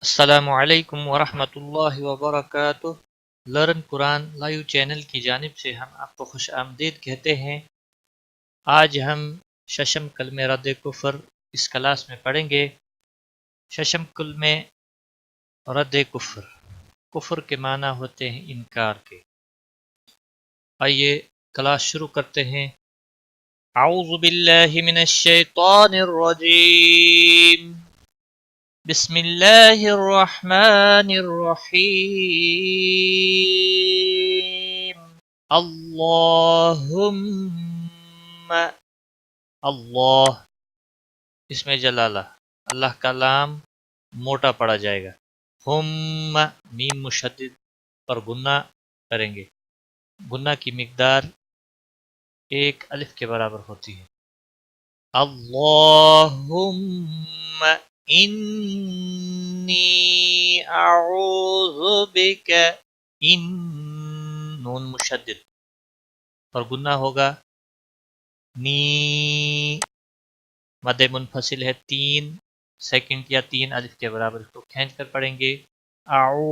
السلام علیکم ورحمۃ اللہ وبرکاتہ۔ لرن قرآن لائیو چینل کی جانب سے ہم آپ کو خوش آمدید کہتے ہیں۔ آج ہم ششم کلمہ رد کفر اس کلاس میں پڑھیں گے۔ ششم کلمہ رد کفر، کفر کے معنی ہوتے ہیں انکار کے۔ آئیے کلاس شروع کرتے ہیں۔ اعوذ باللہ من الشیطان الرجیم، بسم اللہ الرحمن الرحیم۔ اللہم، اللہ اس میں جلالہ، اللہ کا لام موٹا پڑا جائے گا۔ ہم، میم مشدد پر گنہ کریں گے، گنہ کی مقدار 1 الف کے برابر ہوتی ہے۔ اللہم انی اعوذ بک، ان نون مشدد اور گنہ ہوگا نی، مد منفصل ہے 3 سیکنڈ یا 3 الف کے برابر، اس کو کھینچ کر پڑھیں گے۔ اعو،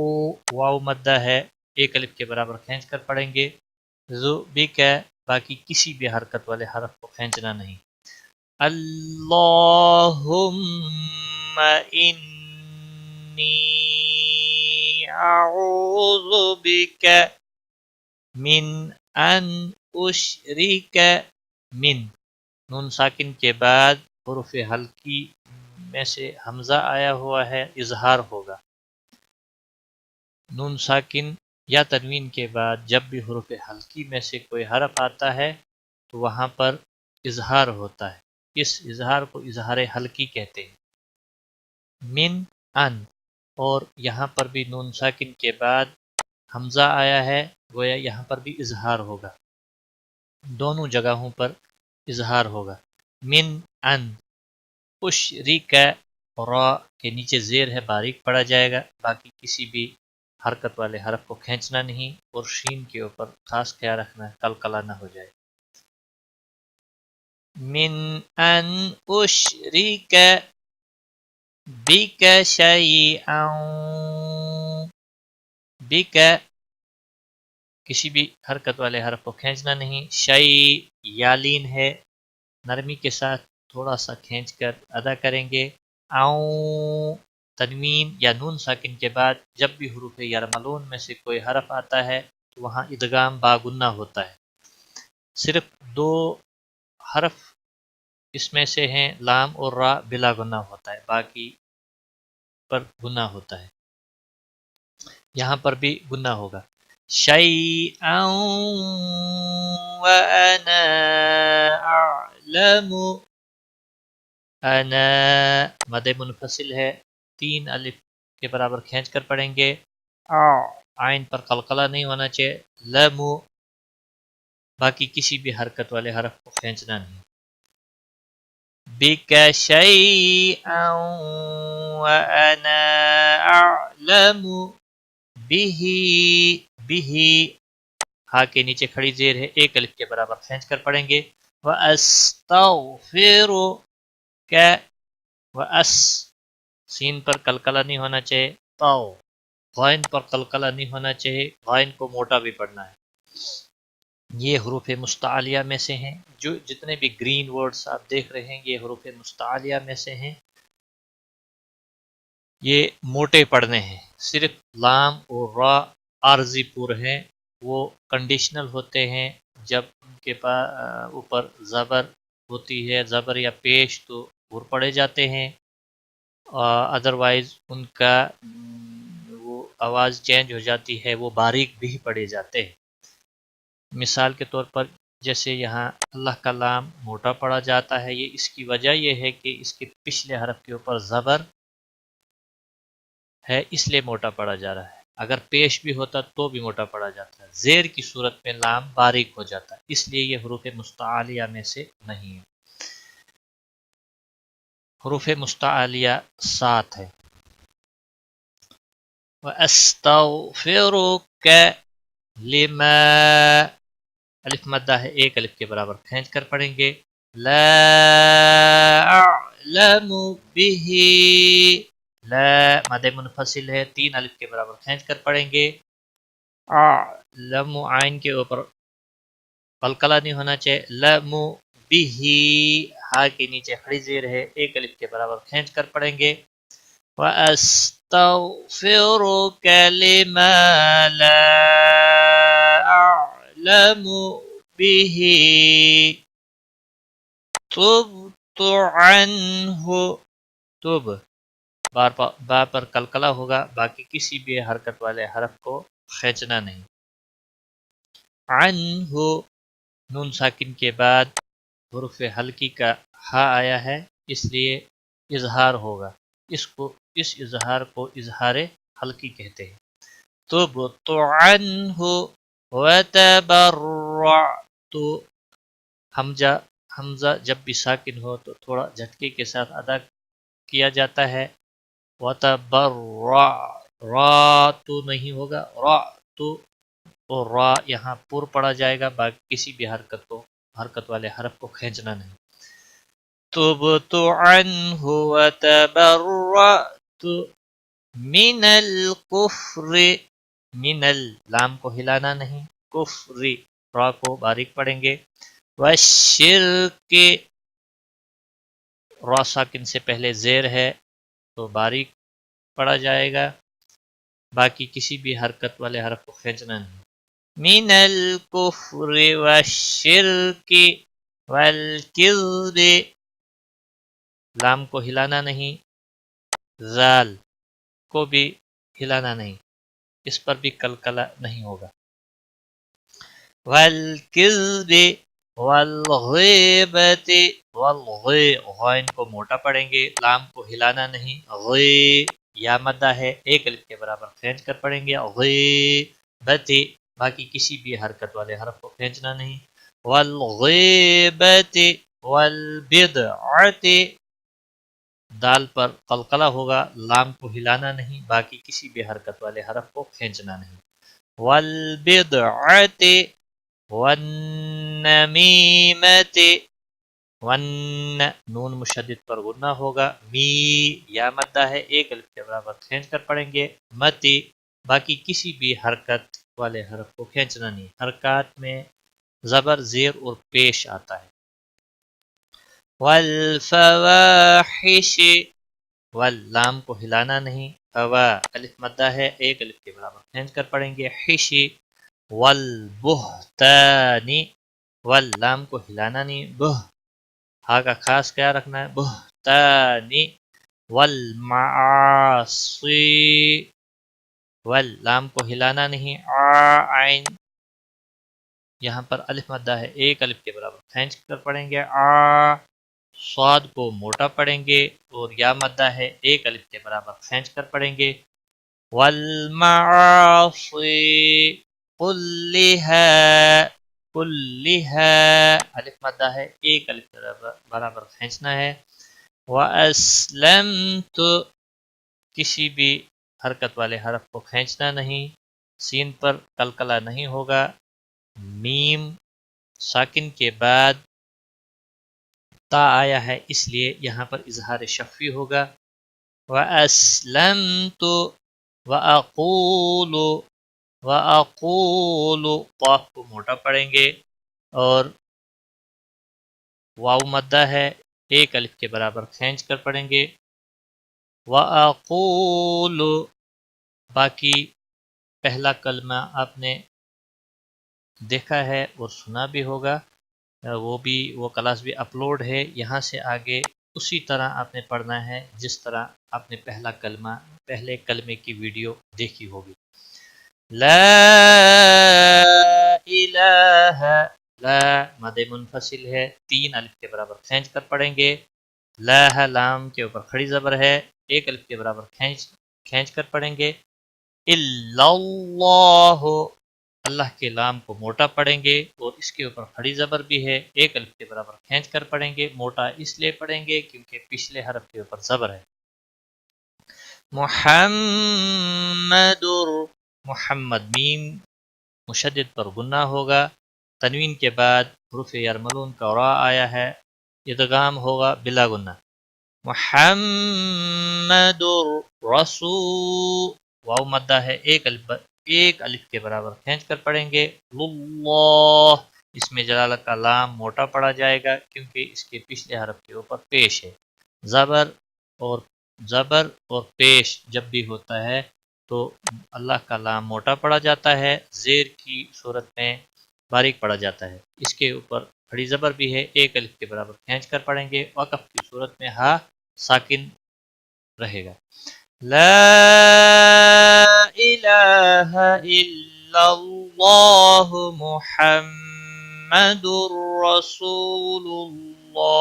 واو مدہ ہے 1 الف کے برابر، کھینچ کر پڑھیں گے۔ ذو بک، باقی کسی بھی حرکت والے حرف کو کھینچنا نہیں۔ اللہم انی اعوذ بک من ان اشرک، من نون ساکن کے بعد حروف حلقی میں سے حمزہ آیا ہوا ہے، اظہار ہوگا۔ نون ساکن یا تنوین کے بعد جب بھی حروف حلقی میں سے کوئی حرف آتا ہے تو وہاں پر اظہار ہوتا ہے، اس اظہار کو اظہار حلقی کہتے ہیں۔ من ان، اور یہاں پر بھی نون ساکن کے بعد حمزہ آیا ہے، گویا یہاں پر بھی اظہار ہوگا، دونوں جگہوں پر اظہار ہوگا۔ من ان اشرک، را کے نیچے زیر ہے، باریک پڑا جائے گا، باقی کسی بھی حرکت والے حرف کو کھینچنا نہیں، اور شین کے اوپر خاص خیال رکھنا ہے قلقلہ نہ ہو جائے۔ من ان اشرک بک شیئا، بک کسی بھی حرکت والے حرف کو کھینچنا نہیں۔ شیء یالین ہے، نرمی کے ساتھ تھوڑا سا کھینچ کر ادا کریں گے۔ اوں، تنوین یا نون ساکن کے بعد جب بھی حروف یرملون میں سے کوئی حرف آتا ہے تو وہاں ادغام با گنہ ہوتا ہے۔ صرف 2 حرف اس میں سے ہیں، لام اور را، بلا گنہ ہوتا ہے، باقی پر گنہ ہوتا ہے۔ یہاں پر بھی گنہ ہوگا۔ شیئا وانا اعلم، انا مد منفصل ہے، 3 الف کے برابر کھینچ کر پڑھیں گے۔ عین پر قلقلہ نہیں ہونا چاہیے۔ لم، باقی کسی بھی حرکت والے حرف کو کھینچنا نہیں۔ بک شیئا وانا اعلم بہ، بہ ہا کے نیچے کھڑی زیر ہے، 1 الف کے برابر کھینچ کر پڑھیں گے۔ وَأَسْتَغْفِرُكَ، وَأَس سین پر قلقلہ نہیں ہونا چاہیے، طاء غائن پر قلقلہ نہیں ہونا چاہیے، غائن کو موٹا بھی پڑھنا ہے۔ یہ حروف مستعلیہ میں سے ہیں، جو جتنے بھی گرین ورڈز آپ دیکھ رہے ہیں یہ حروف مستعلیہ میں سے ہیں، یہ موٹے پڑھنے ہیں۔ صرف لام اور را عارضی پور ہیں، وہ کنڈیشنل ہوتے ہیں، جب ان کے اوپر زبر ہوتی ہے، زبر یا پیش، تو پور پڑے جاتے ہیں، ادروائز ان کا وہ آواز چینج ہو جاتی ہے، وہ باریک بھی پڑے جاتے ہیں۔ مثال کے طور پر جیسے یہاں اللہ کا لام موٹا پڑا جاتا ہے، یہ اس کی وجہ یہ ہے کہ اس کے پچھلے حرف کے اوپر زبر ہے، اس لیے موٹا پڑا جا رہا ہے۔ اگر پیش بھی ہوتا تو بھی موٹا پڑا جاتا ہے، زیر کی صورت میں لام باریک ہو جاتا ہے، اس لیے یہ حروف مستعلیہ میں سے نہیں ہے۔ حروف مستعلیہ 7 ہے۔ وَأَسْتَغْفِرُكَ لِمَا، الف مدہ ہے، 1 الف کے برابر کھینچ کر پڑھیں گے۔ لا اعلم بہ، لا مد منفصل ہے، 3 الف کے برابر کھینچ کر پڑھیں گے. لم عین کے اوپر قلقلہ نہیں ہونا چاہیے. لم بھی ہا کے نیچے کھڑی زیر ہے، 1 الف کے برابر کھینچ کر پڑھیں گے. وَأَسْتَغْفِرُكَ لِمَا لَا أَعْلَمُ بِهِ تُبْتُ عَنْهُ. تب با پر قلقلہ ہوگا، باقی کسی بھی حرکت والے حرف کو کھینچنا نہیں. عنہ نون ساکن کے بعد حروف حلقی کا ہا آیا ہے، اس لیے اظہار ہوگا. اس اظہار کو اظہار حلقی کہتے ہیں. تبت عنہ وتبرعت. حمزہ جب بھی ساکن ہو تو تھوڑا جھٹکے کے ساتھ ادا کیا جاتا ہے. وتبرع را تو نہیں ہوگا، را تو اور را یہاں پر پڑا جائے گا، باقی کسی بھی حرکت والے حرف کو کھینچنا نہیں. تبت عنہ وتبرعت من الکفر. من لام کو ہلانا نہیں، کفر را کو باریک پڑھیں گے. والشرک را ساکن سے پہلے زیر ہے تو باریک پڑھا جائے گا، باقی کسی بھی حرکت والے حرف کو کھینچنا نہیں. من الکفر والشرک والکذب. لام کو ہلانا نہیں، زال کو بھی ہلانا نہیں، اس پر بھی قلقلہ نہیں ہوگا. والکذب والغیبت. غین کو موٹا پڑھیں گے، لام کو ہلانا نہیں. یا مدہ ہے، 1 الف کے برابر کھینچ کر پڑھیں گے. غیبت باقی کسی بھی حرکت والے حرف کو کھینچنا نہیں. والغیبت والبدعت. دال پر قلقلہ ہوگا، لام کو ہلانا نہیں، باقی کسی بھی حرکت والے حرف کو کھینچنا نہیں. والبدعت والنمیمت. نون مشدد پر غنہ ہوگا، می یا مدہ ہے، 1 الف کے برابر کھینچ کر پڑھیں گے. متی باقی کسی بھی حرکت والے حرف کو کھینچنا نہیں. حرکات میں زبر زیر اور پیش آتا ہے. والفواحش. واللام کو ہلانا نہیں، فوا الف مدہ ہے، 1 الف کے برابر کھینچ کر پڑھیں گے. حشی. والبہتان. واللام کو ہلانا نہیں، بہ ہا کا خاص کیا رکھنا ہے، بہتان. والمعاصی. واللام کو ہلانا نہیں، عین یہاں پر الف مدہ ہے، 1 الف کے برابر کھینچ کر پڑھیں گے. صاد کو موٹا پڑھیں گے اور یا مدہ ہے، 1 الف کے برابر کھینچ کر پڑھیں گے. والمعاصی کلھا. کلھا الف مدہ ہے، 1 الف کے برابر کھینچنا ہے. واسلمت کسی بھی حرکت والے حرف کو کھینچنا نہیں، سین پر قلقلہ نہیں ہوگا. میم ساکن کے بعد تا آیا ہے، اس لیے یہاں پر اظہار شفوی ہوگا. وَأَسْلَمْتُ وَأَقُولُ. وَأَقُولُ قاف کو موٹا پڑھیں گے اور واو مدہ ہے، 1 الف کے برابر کھینچ کر پڑھیں گے. وَأَقُولُ باقی پہلا کلمہ آپ نے دیکھا ہے اور سنا بھی ہوگا، وہ کلاس بھی اپلوڈ ہے. یہاں سے آگے اسی طرح آپ نے پڑھنا ہے جس طرح آپ نے پہلے کلمے کی ویڈیو دیکھی ہوگی. لا الہ. لا مد منفصل ہے، 3 الف کے برابر کھینچ کر پڑھیں گے. لا لام کے اوپر کھڑی زبر ہے، 1 الف کے برابر کھینچ کر پڑھیں گے. الا اللہ. اللہ کے لام کو موٹا پڑھیں گے اور اس کے اوپر کھڑی زبر بھی ہے، 1 الف کے برابر کھینچ کر پڑھیں گے. موٹا اس لیے پڑھیں گے کیونکہ پچھلے حرف کے اوپر زبر ہے. محمد. محمد میم مشدد پر غنہ ہوگا، تنوین کے بعد حروف یرملون کا را آیا ہے، ادغام ہوگا بلا غنہ. محمد رسول، واو مدہ ہے، ایک الف کے برابر کھینچ کر پڑھیں گے. اللہ، اس میں جلالت کا لام موٹا پڑا جائے گا کیونکہ اس کے پچھلے حرف کے اوپر پیش ہے. زبر اور پیش جب بھی ہوتا ہے تو اللہ کا لام موٹا پڑا جاتا ہے، زیر کی صورت میں باریک پڑا جاتا ہے. اس کے اوپر کھڑی زبر بھی ہے، ایک الف کے برابر کھینچ کر پڑھیں گے. وقف کی صورت میں ہا ساکن رہے گا. لا الہ الا اللہ محمد رسول اللہ.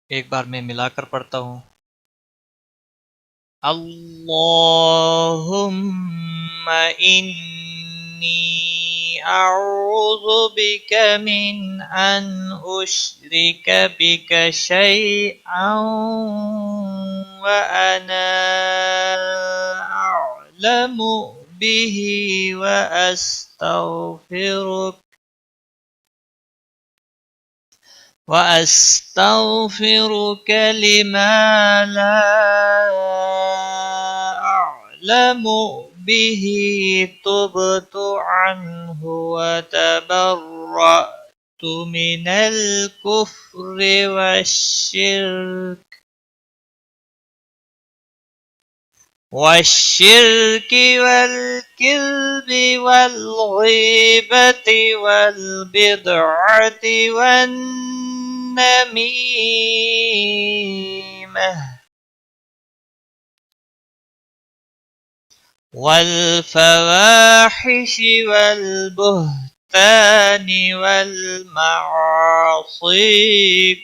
ایک بار میں ملا کر پڑھتا ہوں. اللہم انی اعوذ بک من ان اشرک بک شیئا وانا اعلم به وأستغفرك لما لا أعلم به تبت عنه وتبرأت من الكفر والشرك والكذب والغيبة والبدعة والنميمة والفواحش والبهتان والمعاصي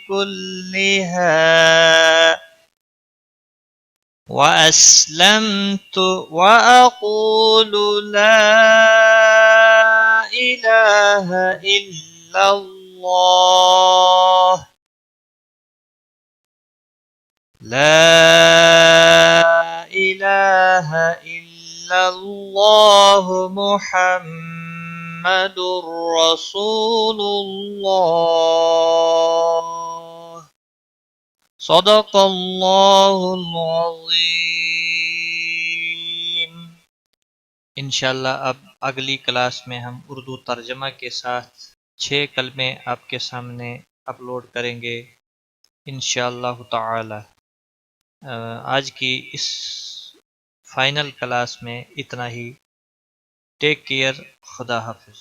كلها. وأسلمت وأقول لا إله إلا الله لا إله إلا الله محمد رسول الله. صدق اللہ العظیم. انشاءاللہ اب اگلی کلاس میں ہم اردو ترجمہ کے ساتھ 6 کلمے آپ کے سامنے اپلوڈ کریں گے انشاءاللہ تعالی. آج کی اس فائنل کلاس میں اتنا ہی. Take care. خدا حافظ.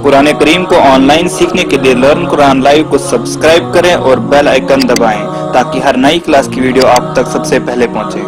قرآن کریم کو آن لائن سیکھنے کے لیے لرن قرآن لائیو کو سبسکرائب کریں اور بیل آئیکن دبائیں تاکہ ہر نئی کلاس کی ویڈیو آپ تک سب سے پہلے پہنچے.